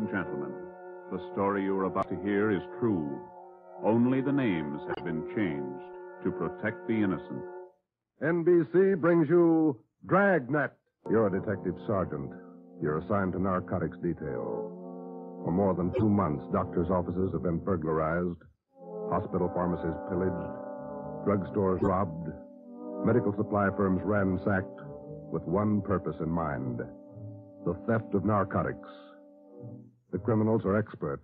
and gentlemen, the story you are about to hear is true. Only the names have been changed to protect the innocent. NBC brings you Dragnet. You're a detective sergeant. You're assigned to narcotics detail. For more than 2 months, doctors' offices have been burglarized, hospital pharmacies pillaged, drugstores robbed, medical supply firms ransacked with one purpose in mind: the theft of narcotics. The criminals are expert,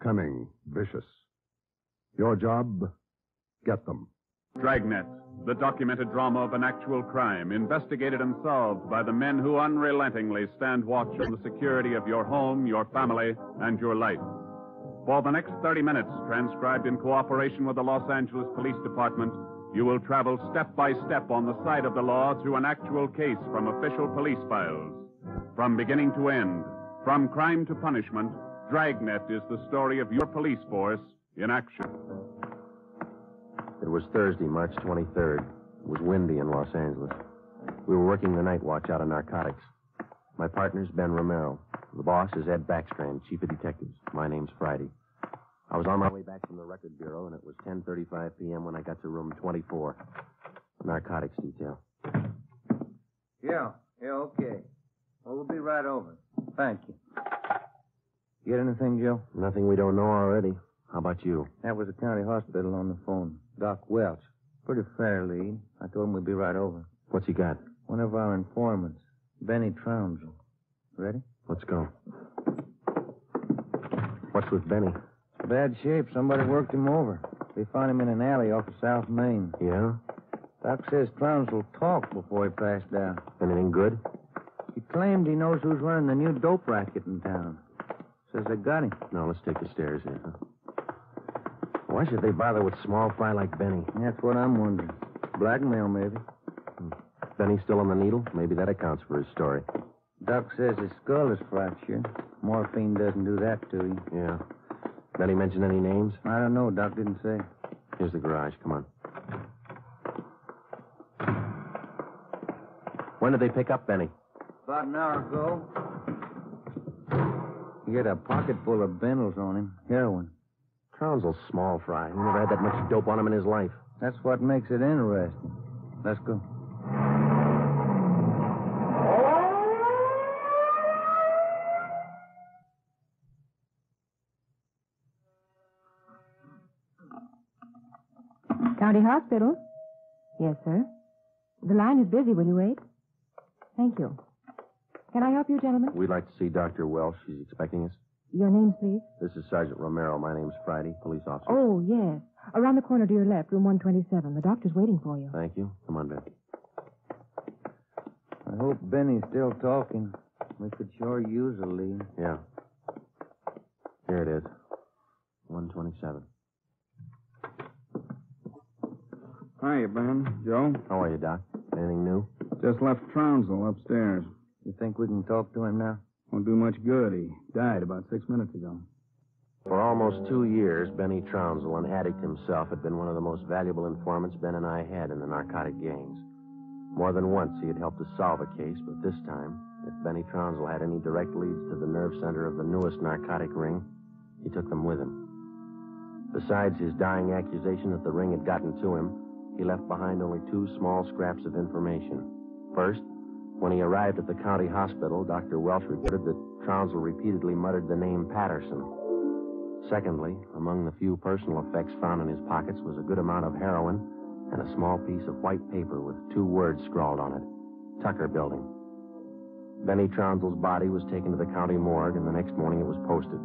cunning, vicious. Your job, get them. Dragnet, the documented drama of an actual crime, investigated and solved by the men who unrelentingly stand watch on the security of your home, your family, and your life. For the next 30 minutes, transcribed in cooperation with the Los Angeles Police Department, you will travel step by step on the side of the law through an actual case from official police files. From beginning to end, from crime to punishment, Dragnet is the story of your police force in action. It was Thursday, March 23rd. It was windy in Los Angeles. We were working the night watch out of narcotics. My partner's Ben Romero. The boss is Ed Backstrand, chief of detectives. My name's Friday. I was on my way back from the record bureau, and it was 10:35 p.m. when I got to room 24, narcotics detail. Yeah, okay. Well, we'll be right over. Thank you. Get anything, Joe? Nothing we don't know already. How about you? That was the county hospital on the phone. Doc Welch. Pretty fair lead. I told him we'd be right over. What's he got? One of our informants, Benny Trounsel. Ready? Let's go. What's with Benny? Bad shape. Somebody worked him over. They found him in an alley off of South Main. Yeah? Doc says Trounsel talked before he passed out. Anything good? He claimed he knows who's running the new dope racket in town. Says they got him. No, let's take the stairs here, huh? Why should they bother with small fry like Benny? That's what I'm wondering. Blackmail, maybe. Benny's still on the needle? Maybe that accounts for his story. Doc says his skull is fractured. Morphine doesn't do that to you. Yeah. Benny mention any names? I don't know. Doc didn't say. Here's the garage. Come on. When did they pick up Benny? About an hour ago. He had a pocket full of bundles on him. Heroin. Trounsel's small fry. He never had that much dope on him in his life. That's what makes it interesting. Let's go. County Hospital? Yes, sir. The line is busy. Will you wait? Thank you. Can I help you, gentlemen? We'd like to see Dr. Welsh. She's expecting us. Your names, please? This is Sergeant Romero. My name's Friday, police officer. Oh, yes. Around the corner to your left, room 127. The doctor's waiting for you. Thank you. Come on, Ben. I hope Benny's still talking. We could sure use a lead. Yeah. Here it is. 127. Hiya, Ben. Joe? How are you, Doc? Anything new? Just left Trounsel upstairs. You think we can talk to him now? Won't do much good. He died about 6 minutes ago. For almost 2 years, Benny Trounsel, an addict himself, had been one of the most valuable informants Ben and I had in the narcotic gangs. More than once, he had helped us solve a case, but this time, if Benny Trounsel had any direct leads to the nerve center of the newest narcotic ring, he took them with him. Besides his dying accusation that the ring had gotten to him, he left behind only 2 small scraps of information. First, when he arrived at the county hospital, Dr. Welsh reported that Trounsel repeatedly muttered the name Patterson. Secondly, among the few personal effects found in his pockets was a good amount of heroin and a small piece of white paper with 2 words scrawled on it: Tucker Building. Benny Trounsel's body was taken to the county morgue, and the next morning it was posted.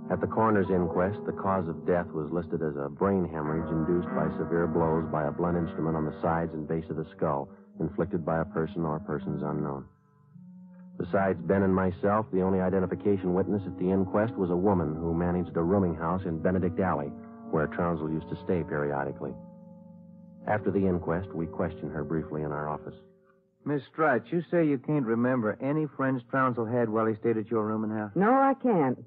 At the coroner's inquest, the cause of death was listed as a brain hemorrhage induced by severe blows by a blunt instrument on the sides and base of the skull, inflicted by a person or persons unknown. Besides Ben and myself, the only identification witness at the inquest was a woman who managed a rooming house in Benedict Alley, where Trounsel used to stay periodically. After the inquest, we questioned her briefly in our office. Miss Strite, you say you can't remember any friends Trounsel had while he stayed at your rooming house? No, I can't.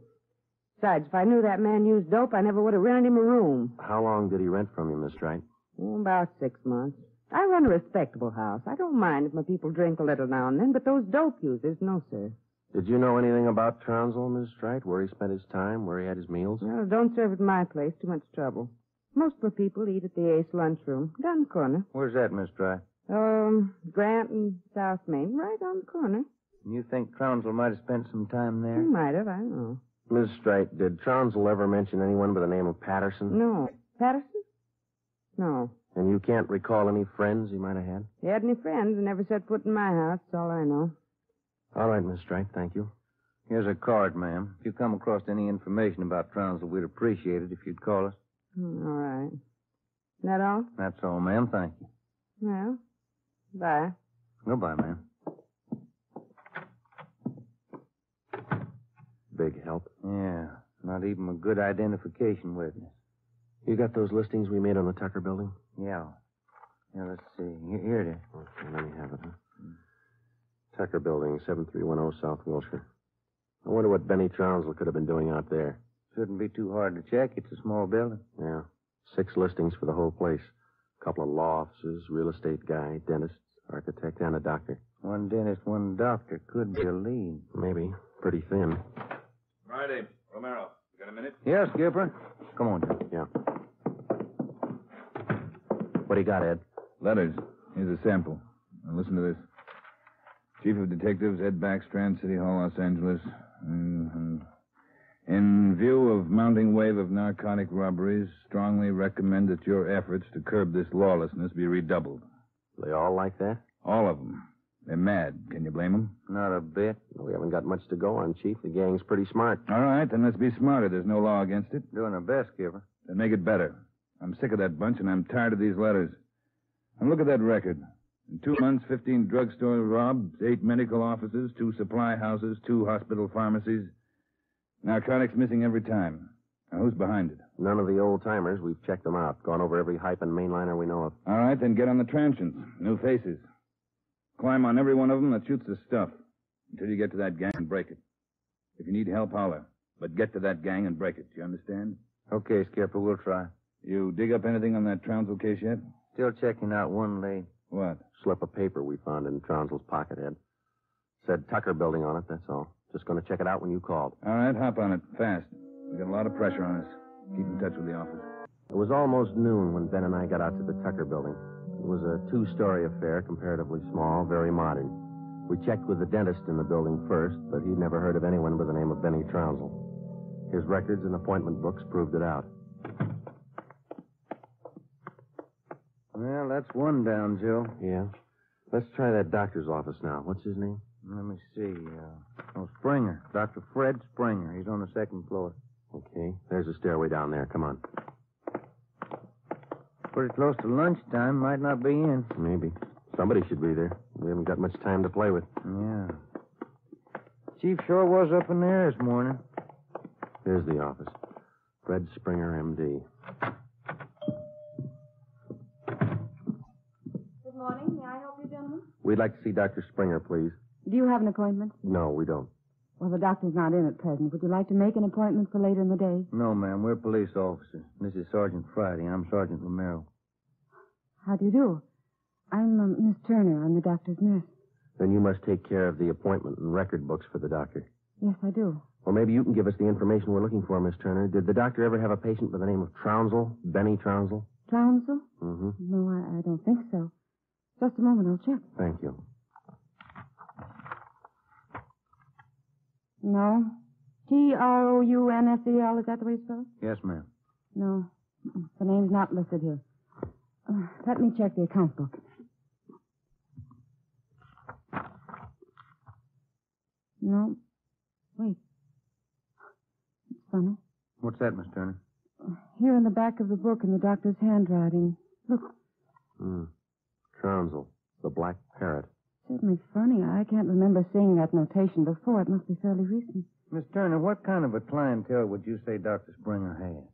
Besides, if I knew that man used dope, I never would have rented him a room. How long did he rent from you, Miss Strite? About 6 months. I run a respectable house. I don't mind if my people drink a little now and then, but those dope users, no, sir. Did you know anything about Trounsel, Miss Strite? Where he spent his time, where he had his meals? Well, don't serve at my place. Too much trouble. Most of the people eat at the Ace lunchroom. Down the corner. Where's that, Miss Dry? Grant and South Main. Right on the corner. You think Trounsel might have spent some time there? He might have. I don't know. Miss Strite, did Trounsel ever mention anyone by the name of Patterson? No. Patterson? No. And you can't recall any friends he might have had? He had any friends and never set foot in my house. That's all I know. All right, Miss Strite, thank you. Here's a card, ma'am. If you come across any information about Trounsel, we'd appreciate it if you'd call us. All right. That all? That's all, ma'am. Thank you. Well, bye. Goodbye, ma'am. Big help. Yeah, not even a good identification witness. You got those listings we made on the Tucker building? Yeah. Yeah, let's see. Here it is. Okay, let me have it, huh? Tucker building, 7310 South Wilshire. I wonder what Benny Trounsel could have been doing out there. Shouldn't be too hard to check. It's a small building. Yeah. 6 listings for the whole place. A couple of law offices, real estate guy, dentist, architect, and a doctor. One dentist, one doctor. Could be a lead. Maybe. Pretty thin. Friday, Romero. You got a minute? Yes, Skipper. Come on, Joe. Yeah. What do you got, Ed? Letters. Here's a sample. Now listen to this. Chief of Detectives, Ed Backstrand, City Hall, Los Angeles. In view of mounting wave of narcotic robberies, strongly recommend that your efforts to curb this lawlessness be redoubled. They all like that? All of them. They're mad. Can you blame them? Not a bit. We haven't got much to go on, Chief. The gang's pretty smart. All right, then let's be smarter. There's no law against it. Doing our best, Skipper. Then make it better. I'm sick of that bunch, and I'm tired of these letters. And look at that record. In 2 months, 15 drugstores robbed, 8 medical offices, 2 supply houses, 2 hospital pharmacies. Narcotics missing every time. Now, who's behind it? None of the old-timers. We've checked them out. Gone over every hype and mainliner we know of. All right, then get on the transients. New faces. Climb on every one of them that shoots the stuff until you get to that gang and break it. If you need help, holler. But get to that gang and break it. You understand? Okay, Skipper, we'll try. You dig up anything on that Trounsel case yet? Still checking out one lead. What? Slip of paper we found in Trounsel's pocket, Ed. Said Tucker building on it, that's all. Just going to check it out when you called. All right, hop on it. Fast. We got a lot of pressure on us. Keep in touch with the office. It was almost noon when Ben and I got out to the Tucker building. It was a 2-story affair, comparatively small, very modern. We checked with the dentist in the building first, but he'd never heard of anyone by the name of Benny Trounsel. His records and appointment books proved it out. Well, that's one down, Joe. Yeah? Let's try that doctor's office now. What's his name? Let me see. Springer. Dr. Fred Springer. He's on the 2nd floor. Okay. There's a stairway down there. Come on. Pretty close to lunchtime. Might not be in. Maybe. Somebody should be there. We haven't got much time to play with. Yeah. Chief sure was up in there this morning. Here's the office. Fred Springer, M.D. Good morning. May I help you, gentlemen? We'd like to see Dr. Springer, please. Do you have an appointment? No, we don't. Well, the doctor's not in at present. Would you like to make an appointment for later in the day? No, ma'am. We're police officers. This is Sergeant Friday. I'm Sergeant Romero. How do you do? I'm Miss Turner. I'm the doctor's nurse. Then you must take care of the appointment and record books for the doctor. Yes, I do. Well, maybe you can give us the information we're looking for, Miss Turner. Did the doctor ever have a patient by the name of Trounsel? Benny Trounsel? Trounsel? Mm-hmm. No, I don't think so. Just a moment. I'll check. Thank you. No. Trounsel, is that the way it's spelled? Yes, ma'am. No. The name's not listed here. Let me check the account book. No. Wait. It's funny. What's that, Miss Turner? Here in the back of the book in the doctor's handwriting. Look. Trounsel, the black parrot. Certainly funny. I can't remember seeing that notation before. It must be fairly recent. Miss Turner, what kind of a clientele would you say Dr. Springer has?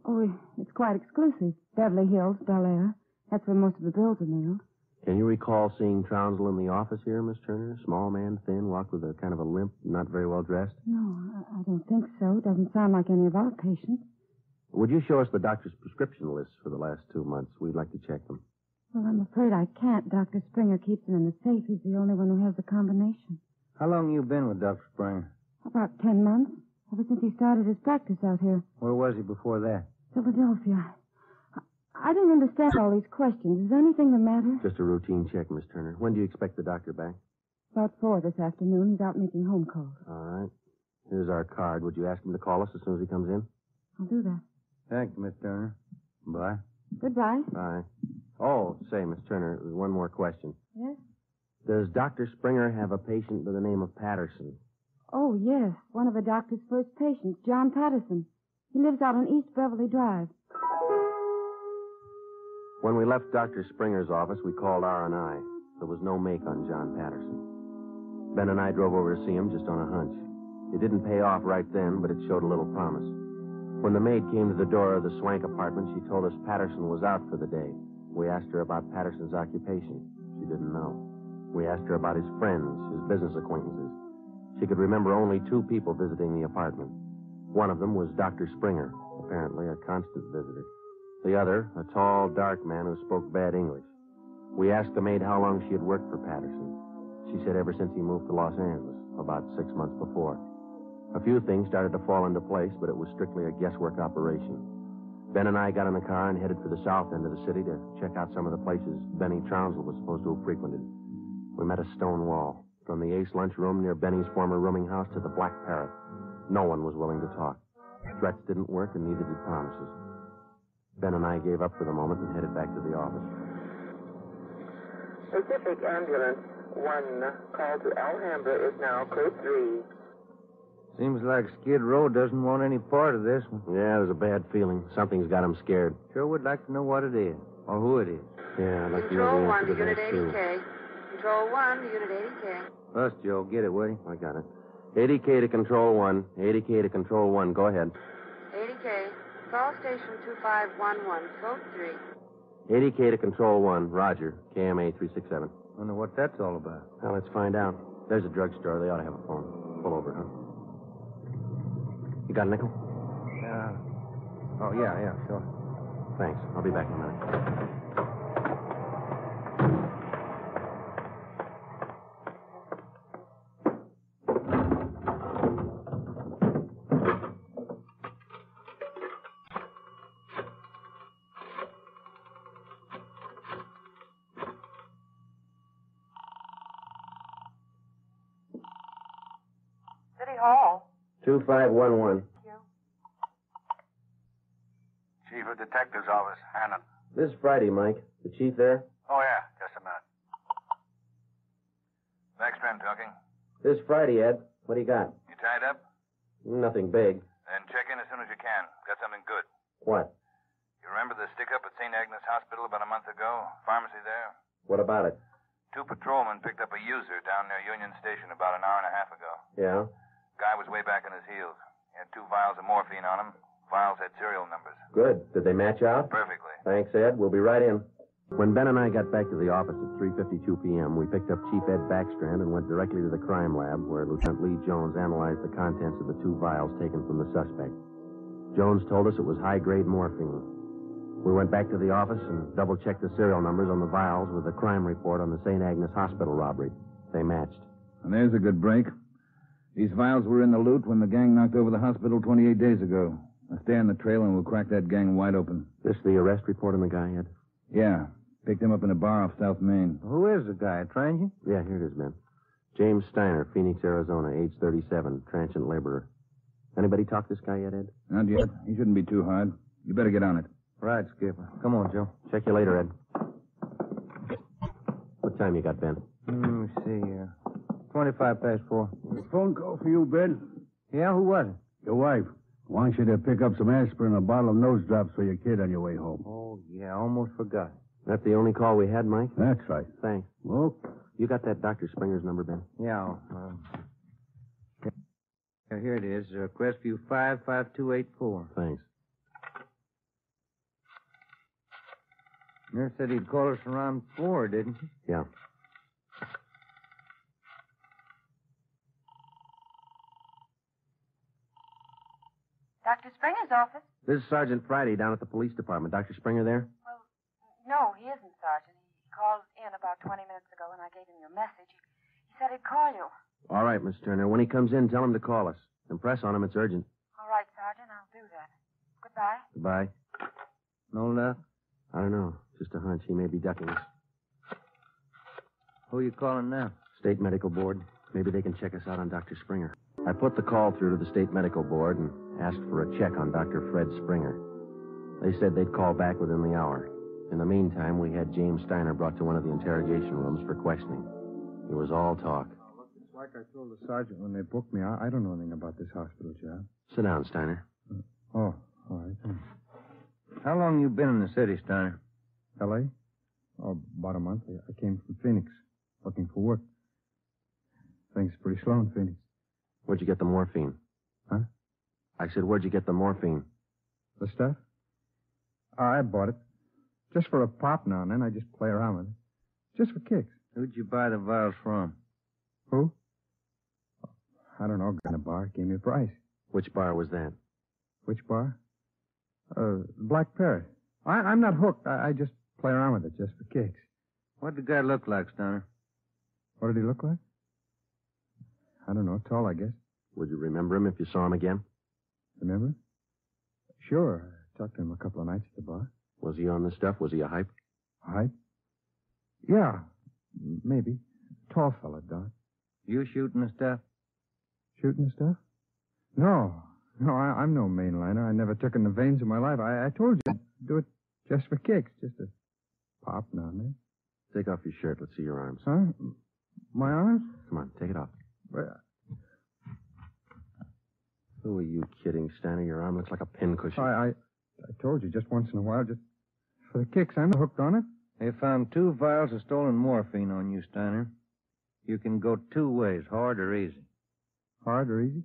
Oh, it's quite exclusive. Beverly Hills, Bel Air. That's where most of the bills are mailed. Can you recall seeing Trounsel in the office here, Miss Turner? Small man, thin, walked with a kind of a limp, not very well dressed? No, I don't think so. Doesn't sound like any of our patients. Would you show us the doctor's prescription lists for the last 2 months? We'd like to check them. Well, I'm afraid I can't. Dr. Springer keeps them in the safe. He's the only one who has the combination. How long you been with Dr. Springer? About 10 months. Ever since he started his practice out here. Where was he before that? Philadelphia. I don't understand all these questions. Is anything the matter? Just a routine check, Miss Turner. When do you expect the doctor back? About 4 this afternoon. He's out making home calls. All right. Here's our card. Would you ask him to call us as soon as he comes in? I'll do that. Thank you, Miss Turner. Bye. Goodbye. Bye. Oh, say, Miss Turner, one more question. Yes? Does Dr. Springer have a patient by the name of Patterson? Oh, yes. One of the doctor's first patients, John Patterson. He lives out on East Beverly Drive. When we left Dr. Springer's office, we called R&I. There was no make on John Patterson. Ben and I drove over to see him just on a hunch. It didn't pay off right then, but it showed a little promise. When the maid came to the door of the Swank apartment, she told us Patterson was out for the day. We asked her about Patterson's occupation. She didn't know. We asked her about his friends, his business acquaintances. She could remember only 2 people visiting the apartment. One of them was Dr. Springer, apparently a constant visitor. The other, a tall, dark man who spoke bad English. We asked the maid how long she had worked for Patterson. She said ever since he moved to Los Angeles, about 6 months before. A few things started to fall into place, but it was strictly a guesswork operation. Ben and I got in the car and headed for the south end of the city to check out some of the places Benny Trounsel was supposed to have frequented. We met a stone wall. From the Ace lunchroom near Benny's former rooming house to the Black Parrot. No one was willing to talk. Threats didn't work, and neither did promises. Ben and I gave up for the moment and headed back to the office. Pacific Ambulance 1, call to Alhambra is now code 3. Seems like Skid Row doesn't want any part of this one. Yeah, there's a bad feeling. Something's got him scared. Sure would like to know what it is, or who it is. Yeah, I'd like to know Control the 1 answer to to Unit that, too. 80K. Control 1 to Unit 80K. Bus, Joe. Get it, will you? I got it. 80K to Control 1. 80K to Control 1. Go ahead. 80K. Call station 2511, code 3. 80K to Control 1. Roger. KMA 367. Wonder what that's all about. Well, let's find out. There's a drugstore. They ought to have a phone. Pull over, huh? You got a nickel? Oh, yeah, sure. Thanks. I'll be back in a minute. City Hall. 2511. Chief of Detective's Office, Hannon. This is Friday, Mike. The chief there? Oh, yeah, just a minute. Backstrand talking. This is Friday, Ed. What do you got? You tied up? Nothing big. Then check in as soon as you can. Got something good. What? You remember the stick-up at St. Agnes Hospital about a month ago? Pharmacy there? What about it? 2 patrolmen picked up a user down near Union Station about an hour and a half ago. Yeah? Guy was way back on his heels. He had 2 vials of morphine on him. Vials had serial numbers. Good. Did they match out? Perfectly. Thanks, Ed. We'll be right in. When Ben and I got back to the office at 3:52 p.m., we picked up Chief Ed Backstrand and went directly to the crime lab, where Lieutenant Lee Jones analyzed the contents of the 2 vials taken from the suspect. Jones told us it was high-grade morphine. We went back to the office and double-checked the serial numbers on the vials with the crime report on the St. Agnes Hospital robbery. They matched. And there's a good break. These vials were in the loot when the gang knocked over the hospital 28 days ago. Now stay on the trail and we'll crack that gang wide open. This the arrest report on the guy, Ed? Yeah. Picked him up in a bar off South Main. Who is the guy? A transient? Yeah, here it is, Ben. James Steiner, Phoenix, Arizona, age 37, transient laborer. Anybody talk this guy yet, Ed? Not yet. He shouldn't be too hard. You better get on it. Right, Skipper. Come on, Joe. Check you later, Ed. What time you got, Ben? Let me see. 25 past 4. Phone call for you, Ben. Yeah, who was it? Your wife wants you to pick up some aspirin and a bottle of nose drops for your kid on your way home. Oh, yeah, almost forgot. That the only call we had, Mike? That's right. Thanks. Well, You got that Dr. Springer's number, Ben? Yeah. Here it is. Crestview 55284. Thanks. Nurse said he'd call us around 4, didn't he? Yeah. Dr. Springer's office? This is Sergeant Friday down at the police department. Dr. Springer there? Well, no, he isn't, Sergeant. He called in about 20 minutes ago, and I gave him your message. He said he'd call you. All right, Miss Turner. When he comes in, tell him to call us. Impress on him it's urgent. All right, Sergeant, I'll do that. Goodbye. Goodbye. No luck? I don't know. Just a hunch. He may be ducking us. Who are you calling now? State Medical Board. Maybe they can check us out on Dr. Springer. I put the call through to the State Medical Board and asked for a check on Dr. Fred Springer. They said they'd call back within the hour. In the meantime, we had James Steiner brought to one of the interrogation rooms for questioning. It was all talk. It's like I told the sergeant when they booked me. I don't know anything about this hospital job. Sit down, Steiner. Oh, all right. Thanks. How long you been in the city, Steiner? L.A.? Oh, about a month. I came from Phoenix, looking for work. Things are pretty slow in Phoenix. Where'd you get the morphine? Huh? I said, where'd you get the morphine? The stuff? I bought it. Just for a pop now and then. I just play around with it. Just for kicks. Who'd you buy the vials from? Who? I don't know. Guy in a bar gave me a price. Which bar was that? Which bar? Black Parrot. I'm not hooked. I just play around with it just for kicks. What'd the guy look like, Steiner? What did he look like? I don't know. Tall, I guess. Would you remember him if you saw him again? Remember? Sure. I talked to him a couple of nights at the bar. Was he on the stuff? Was he a hype? Hype? Yeah, maybe. Tall fella, Doc. You shooting the stuff? Shooting the stuff? No, I'm no mainliner. I never took in the veins of my life. I told you, do it just for kicks, just a pop now and then. Take off your shirt. Let's see your arms. Huh? My arms? Come on, take it off. Well, who are you kidding, Steiner? Your arm looks like a pincushion. I told you, just once in a while, just for the kicks. I'm hooked on it. They found 2 vials of stolen morphine on you, Steiner. You can go 2 ways, hard or easy. Hard or easy?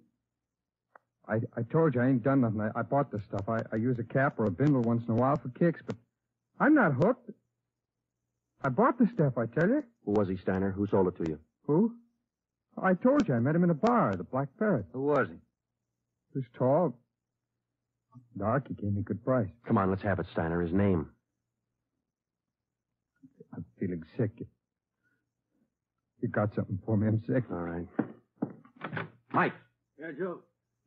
I told you I ain't done nothing. I bought this stuff. I use a cap or a bindle once in a while for kicks, but I'm not hooked. I bought the stuff, I tell you. Who was he, Steiner? Who sold it to you? Who? I told you. I met him in a bar, the Black Parrot. Who was he? He was tall. Dark. He gave me a good price. Come on, let's have it, Steiner. His name. I'm feeling sick. You got something for me? I'm sick. All right. Mike. Yeah, Joe.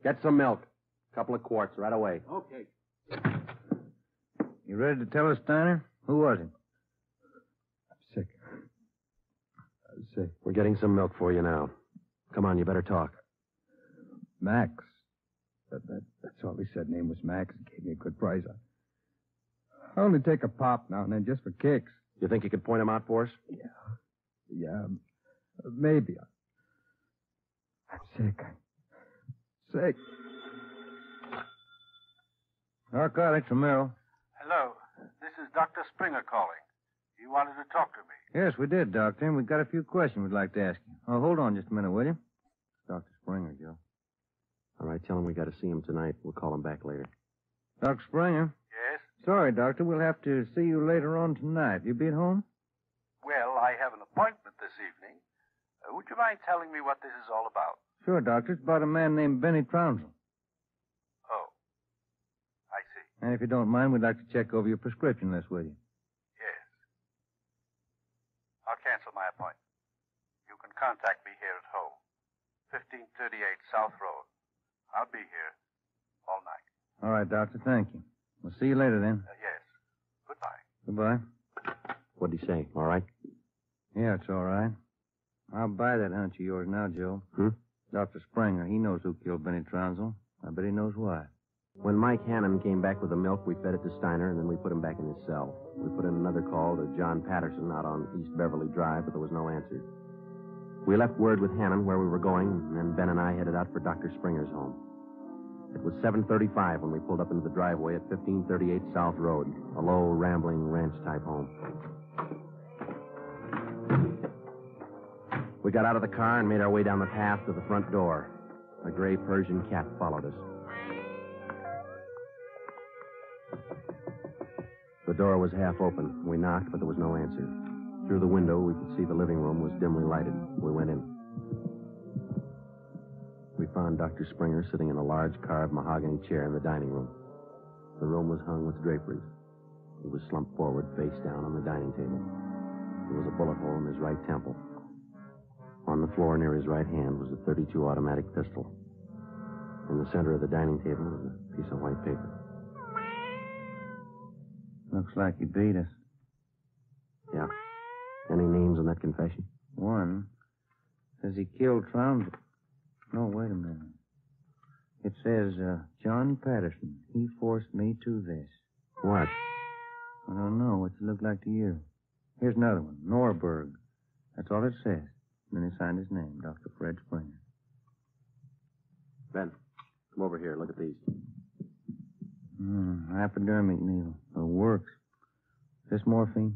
Get some milk. A couple of quarts right away. Okay. You ready to tell us, Steiner? Who was he? I'm sick. I'm sick. We're getting some milk for you now. Come on, you better talk. Max. That's all he said. Name was Max. He gave me a good price. I only take a pop now and then just for kicks. You think you could point him out for us? Yeah. Maybe. I'm sick. Sick. Narcotics, Romero. Hello. This is Dr. Springer calling. You wanted to talk to me. Yes, we did, Doctor, and we've got a few questions we'd like to ask you. Oh, hold on just a minute, will you? Dr. Springer, Joe. All right, tell him we got to see him tonight. We'll call him back later. Dr. Springer? Yes? Sorry, Doctor. We'll have to see you later on tonight. You be at home? Well, I have an appointment this evening. Would you mind telling me what this is all about? Sure, Doctor. It's about a man named Benny Trounsel. Oh. I see. And if you don't mind, we'd like to check over your prescription list with you. Yes. I'll cancel my appointment. You can contact me here at home. 1538 South Road. I'll be here all night. All right, Doctor. Thank you. We'll see you later then. Yes. Goodbye. Goodbye. What'd he say? All right? Yeah, it's all right. I'll buy that hunch of yours now, Joe. Dr. Springer, he knows who killed Benny Trounsel. I bet he knows why. When Mike Hannon came back with the milk, we fed it to Steiner, and then we put him back in his cell. We put in another call to John Patterson out on East Beverly Drive, but there was no answer. We left word with Hannon where we were going, and then Ben and I headed out for Dr. Springer's home. It was 7:35 when we pulled up into the driveway at 1538 South Road, a low, rambling ranch-type home. We got out of the car and made our way down the path to the front door. A gray Persian cat followed us. The door was half open. We knocked, but there was no answer. Through the window, we could see the living room was dimly lighted. We went in. We found Dr. Springer sitting in a large carved mahogany chair in the dining room. The room was hung with draperies. He was slumped forward, face down on the dining table. There was a bullet hole in his right temple. On the floor near his right hand was a .32 automatic pistol. In the center of the dining table was a piece of white paper. Looks like he beat us. Yeah. Any names on that confession? One says he killed Trounsel. No, wait a minute. It says, John Patterson. He forced me to this. What? I don't know. What's it look like to you? Here's another one. Norberg. That's all it says. And then he signed his name, Dr. Fred Springer. Ben, come over here. Look at these. Hypodermic needle. It works. Is this morphine?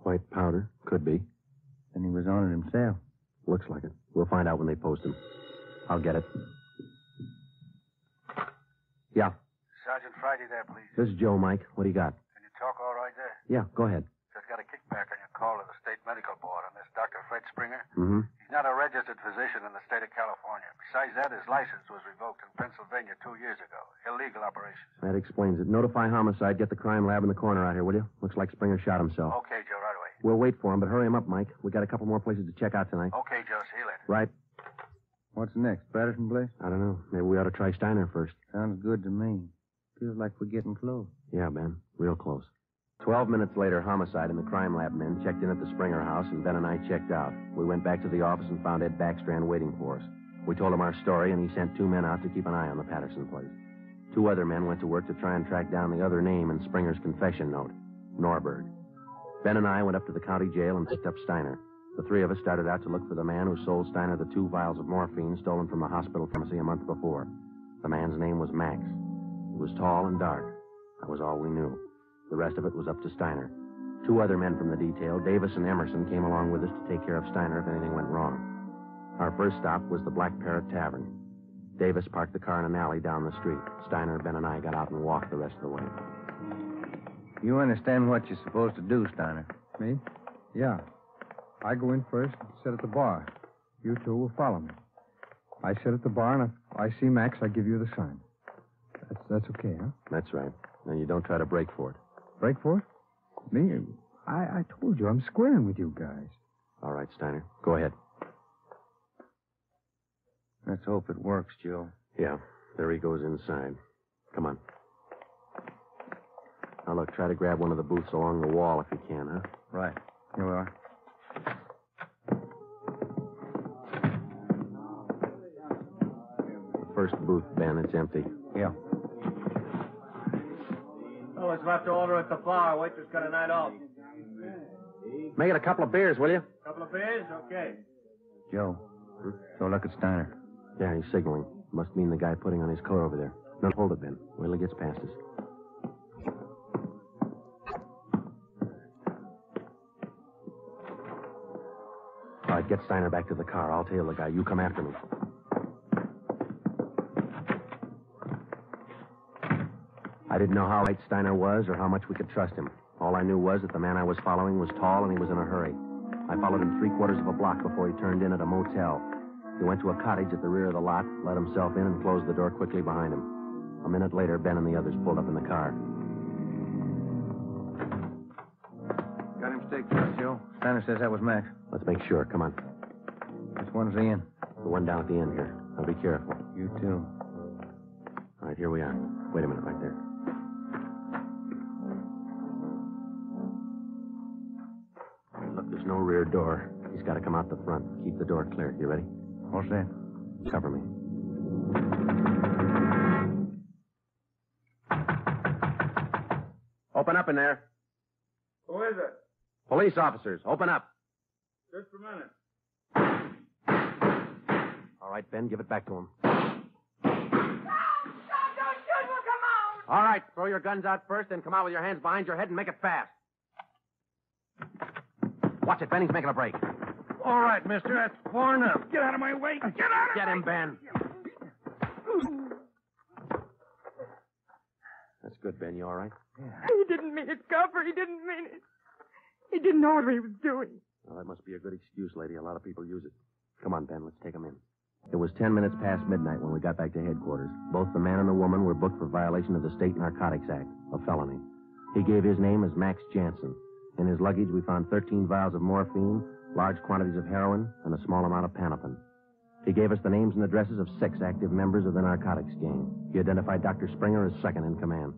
White powder. Could be. Then he was on it himself. Looks like it. We'll find out when they post him. I'll get it. Yeah. Sergeant Friday there, please. This is Joe, Mike. What do you got? Can you talk all right there? Yeah, go ahead. Just got a kickback on your call to the State Medical Board on this Dr. Fred Springer. Mm-hmm. He's not a registered physician in the state of California. Besides that, his license was revoked in Pennsylvania 2 years ago. Illegal operations. That explains it. Notify homicide. Get the crime lab in the corner out here, will you? Looks like Springer shot himself. Okay, Joe, right away. We'll wait for him, but hurry him up, Mike. We got a couple more places to check out tonight. Okay, Joe, see you later. Right. What's next? Patterson place? I don't know. Maybe we ought to try Steiner first. Sounds good to me. Feels like we're getting close. Yeah, Ben. Real close. 12 minutes later, homicide and the crime lab men checked in at the Springer house, and Ben and I checked out. We went back to the office and found Ed Backstrand waiting for us. We told him our story, and he sent 2 men out to keep an eye on the Patterson place. 2 other men went to work to try and track down the other name in Springer's confession note, Norberg. Ben and I went up to the county jail and picked up Steiner. The 3 of us started out to look for the man who sold Steiner the 2 vials of morphine stolen from the hospital pharmacy a month before. The man's name was Max. He was tall and dark. That was all we knew. The rest of it was up to Steiner. 2 other men from the detail, Davis and Emerson, came along with us to take care of Steiner if anything went wrong. Our first stop was the Black Parrot Tavern. Davis parked the car in an alley down the street. Steiner, Ben, and I got out and walked the rest of the way. You understand what you're supposed to do, Steiner? Me? Yeah. I go in first and sit at the bar. You 2 will follow me. I sit at the bar, and if I see Max, I give you the sign. That's okay, huh? That's right. And you don't try to break for it. Break for it? Me? I told you, I'm squaring with you guys. All right, Steiner. Go ahead. Let's hope it works, Joe. Yeah. There he goes inside. Come on. Now, look, try to grab one of the booths along the wall if you can, huh? Right. Here we are. The first booth, Ben, it's empty. Yeah. Oh, it's left to order at the bar. Waitress got a night off. Make it a couple of beers, will you? Couple of beers? Okay. Joe, go look at Steiner. Yeah, he's signaling. Must mean the guy putting on his coat over there. No, hold it, Ben. Wait till he gets past us. All right, get Steiner back to the car. I'll tail the guy. You come after me. I didn't know how right Steiner was or how much we could trust him. All I knew was that the man I was following was tall and he was in a hurry. I followed him 3/4 of a block before he turned in at a motel. He went to a cottage at the rear of the lot, let himself in, and closed the door quickly behind him. A minute later, Ben and the others pulled up in the car. Got him staked up, Joe. Steiner says that was Max. Let's make sure. Come on. Which one's the inn? The one down at the end here. Now be careful. You too. All right, here we are. Wait a minute right there. Look, there's no rear door. He's got to come out the front. Keep the door clear. You ready? What's that? Cover me. Open up in there. Who is it? Police officers, open up. Just a minute. All right, Ben, give it back to him. Don't shoot! We'll come out! All right, throw your guns out first, then come out with your hands behind your head and make it fast. Watch it, Ben. He's making a break. All right, mister. That's far enough. Get out of my way. Get him, Ben. That's good, Ben. You all right? Yeah. He didn't mean it, Copper. He didn't mean it. He didn't know what he was doing. Well, that must be a good excuse, lady. A lot of people use it. Come on, Ben. Let's take him in. It was 10 minutes past midnight when we got back to headquarters. Both the man and the woman were booked for violation of the State Narcotics Act, a felony. He gave his name as Max Jansen. In his luggage, we found 13 vials of morphine, large quantities of heroin, and a small amount of panopin. He gave us the names and addresses of 6 active members of the narcotics gang. He identified Dr. Springer as second in command.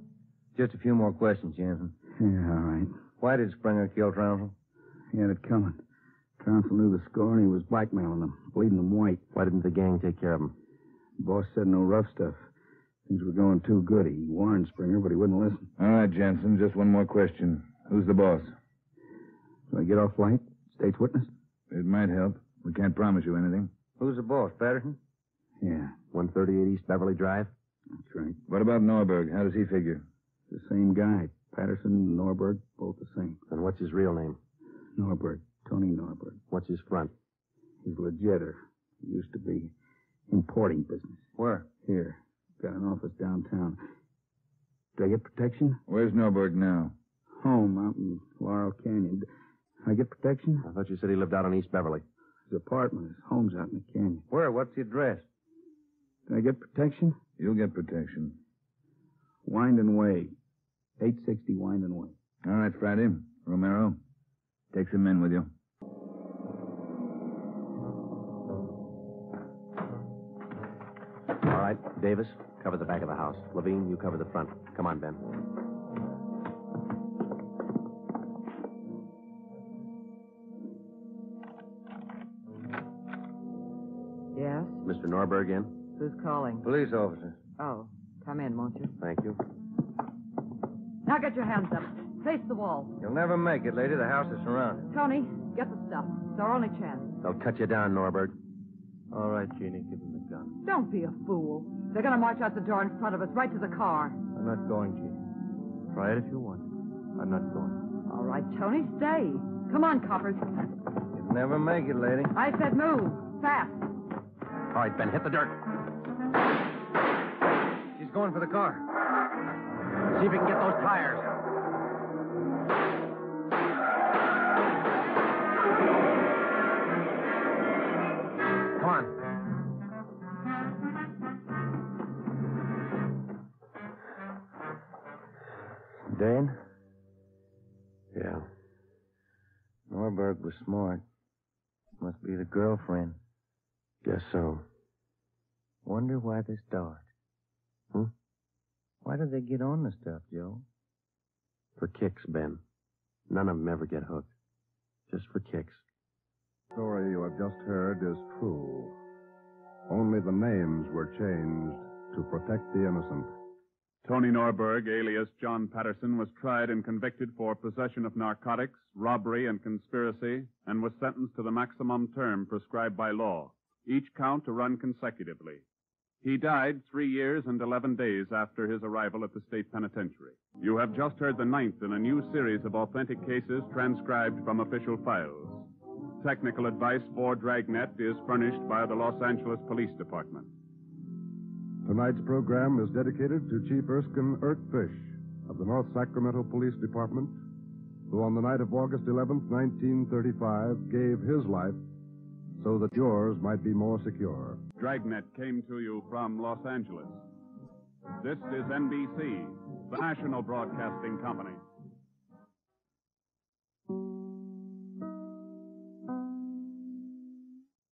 Just a few more questions, Jansen. Yeah, all right. Why did Springer kill Trounsel? He had it coming. Trounsel knew the score, and he was blackmailing them, bleeding them white. Why didn't the gang take care of him? The boss said no rough stuff. Things were going too good. He warned Springer, but he wouldn't listen. All right, Jensen, just one more question. Who's the boss? So I get off light? State's witness? It might help. We can't promise you anything. Who's the boss, Patterson? Yeah. 138 East Beverly Drive? That's right. What about Norberg? How does he figure? The same guy. Patterson and Norberg, both the same. And what's his real name? Norberg. Tony Norberg. What's his front? He's legitter. He used to be importing business. Where? Here. Got an office downtown. Do I get protection? Where's Norberg now? Home out in Laurel Canyon. Do I get protection? I thought you said he lived out on East Beverly. His apartment. His home's out in the canyon. Where? What's the address? Do I get protection? You'll get protection. Wind Way. 860 Wind Way. All right, Friday. Romero, take some men with you. All right, Davis, cover the back of the house. Levine, you cover the front. Come on, Ben. Yes? Mr. Norberg in? Who's calling? Police officer. Oh, come in, won't you? Thank you. Now get your hands up. Face the wall. You'll never make it, lady. The house is surrounded. Tony, get the stuff. It's our only chance. They'll cut you down, Norberg. All right, Jeannie, give him the gun. Don't be a fool. They're going to march out the door in front of us, right to the car. I'm not going, Jeannie. Try it if you want. I'm not going. All right, Tony, stay. Come on, coppers. You'll never make it, lady. I said move. Fast. All right, Ben, hit the dirt. She's going for the car. See if you can get those tires. Come on. Dan? Yeah. Norberg was smart. Must be the girlfriend. Guess so. Wonder why they start. Why do they get on the stuff, Joe? For kicks, Ben. None of them ever get hooked. Just for kicks. The story you have just heard is true. Only the names were changed to protect the innocent. Tony Norberg, alias John Patterson, was tried and convicted for possession of narcotics, robbery, and conspiracy, and was sentenced to the maximum term prescribed by law, each count to run consecutively. He died 3 years and 11 days after his arrival at the state penitentiary. You have just heard the 9th in a new series of authentic cases transcribed from official files. Technical advice for Dragnet is furnished by the Los Angeles Police Department. Tonight's program is dedicated to Chief Erskine Fish of the North Sacramento Police Department, who on the night of August 11th, 1935, gave his life so that yours might be more secure. Dragnet came to you from Los Angeles. This is NBC, the national broadcasting company.